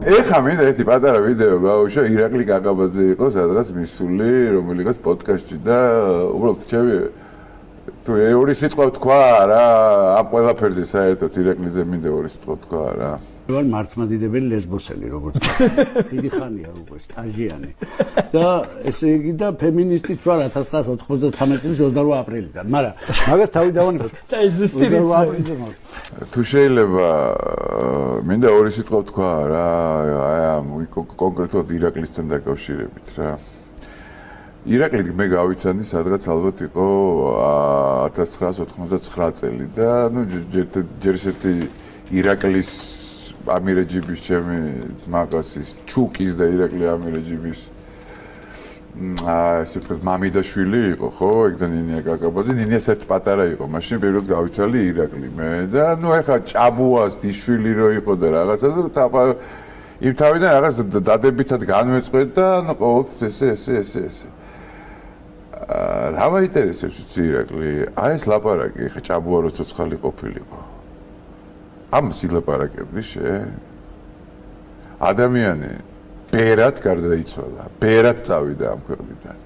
ეხა მინდა ერთი პატარა ვიდეო გავუშვა, ირაკლი კაკაბაძე იყო სადღაც მისული, რომელიღაც პოდკასტში და უბრალოდ ჩემი თუ ორი სიტყვა თქვა რა, ამ ყველაფერზე საერთოდ ირაკლიზე მინდა ორი სიტყვა თქვა რა. ვარ მართლმადიდებელი ლესბოსელი, როგორც დიდი ხანია უკვე სტაჟიანი. და ესე იგი და ფემინისტიც ვარ 1993 წლის 28 აპრილიდან, მაგრამ მაგას თავი დავანებოთ. და ეს ზუსტი თუ შეიძლება მინდა ორი სიტყვა თქვა რა, აი ამ კონკრეტულად ირაკლისთან დაკავშირებით რა. ირაკლი მე გავიცანი სადღაც ალბათ იყო 1999 წელი და ნუ ჯერ ერთი ირაკლის ამირეჯიბის ჩემი ძმაკაცის ჩუკის და ირაკლი ამირეჯიბის ესე ვთქვათ მამიდაშვილი იყო ხო ეგ და ნინია კაკაბაძე ნინია საერთოდ პატარა იყო მაშინ პირველად გავიცალი ირაკლი მე და ნუ ეხა ჭაბუას დიშვილი რო იყო და რაღაცა და იმ თავიდან რაღაც დადებითად განვეწყვეტ და ნუ ყოველთვის ესე რა მაინტერესებს იცი ირაკლი აი ეს ლაპარაკი ხა ჭაბუა რო ცოცხალი ყოფილიყო ამ სილაპარაკებდი ადამიანი ბერად გარდაიცვალა ბერად წავიდა ამ ქვეყნიდან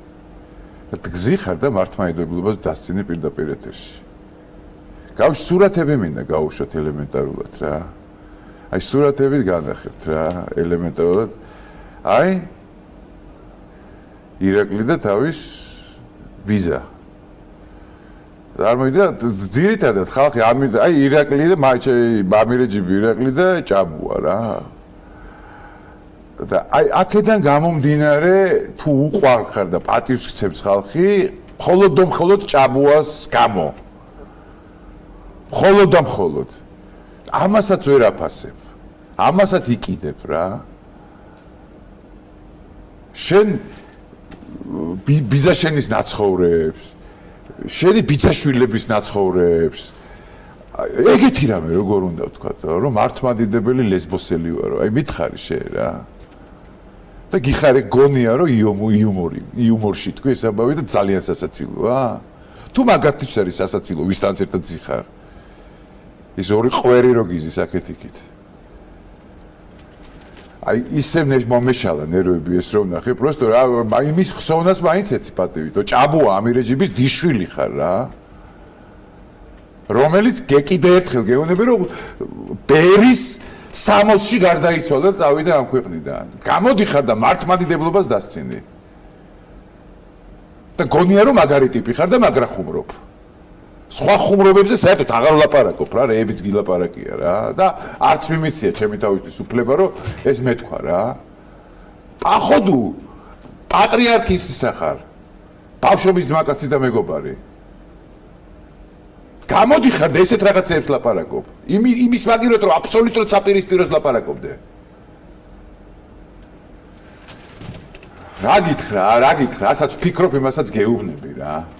და გზიხარ და მართლმადიდებლობას დასცინე პირდაპირ ეთერში გავში სურათები მინდა გავუშვათ ელემენტარულად რა აი სურათებით განახებთ რა ელემენტარულად აი ირაკლი და თავის ვიზა. წარმოვიდგინე, ძირითადად ხალხი აი ირაკლი და მამირეჯიბი ირაკლი და ჭაბუა რა. და აი აქედან გამომდინარე თუ უყვარ ხარ და პატივს გცემს ხალხი, მხოლოდ ჭაბუას გამო. მხოლოდ. ამასაც ვერ აფასებ. ამასაც იყიდებ რა. შენ ბიძაშენის ნაცხოვრებს, შენი ბიძაშვილების ნაცხოვრებს. ეგეთი რამე როგორ უნდა ვთქვა, რომ მართლმადიდებელი ლესბოსელი ვარო. აი მითხარი შენ რა. და გიხარე გონია რომ იუმორში თქვი ეს ამბავი და ძალიან სასაცილოა. თუ მაგათიც არის სასაცილო, ვისთან ერთად ზიხარ. ის ორი ყვერი რო გიზის აქეთ-იქით. აი ისე მომეშალა ნერვები ეს რომ ნახე, просто რა იმის ხსოვნას მაინც ეცი პატივით. ჭაბუა ამირეჯიბის დიშვილი ხარ რა. რომელიც კიდე ერთხელ გეუბნები რომ ბერის 60-ში გარდაიცვალა და წავიდა ამ ქვეყნიდან. გამოდიხარ და მართლმადიდებლობას დასცინდი. და გონია რომ მაგარი ტიპი ხარ და მაგრა ხუმრობ. სხვა ხუმრობებზე საერთოდ აღარ ვლაპარაკობ რა, რეებიც გილაპარაკია რა და არც მიმიცია ჩემი თავისთვის უფლება რომ ეს მეთქვა რა. პახოდუ პატრიარქის სახარ. ბავშვობის ძმაკაცი და მეგობარი. გამოდიხარ და ესეთ რაღაცებს ლაპარაკობ. იმის მაგიროთ რომ აბსოლუტურად საპირისპიროს ლაპარაკობდე. რა გითხრა, რასაც ვფიქრობ, იმასაც გეუბნები რა.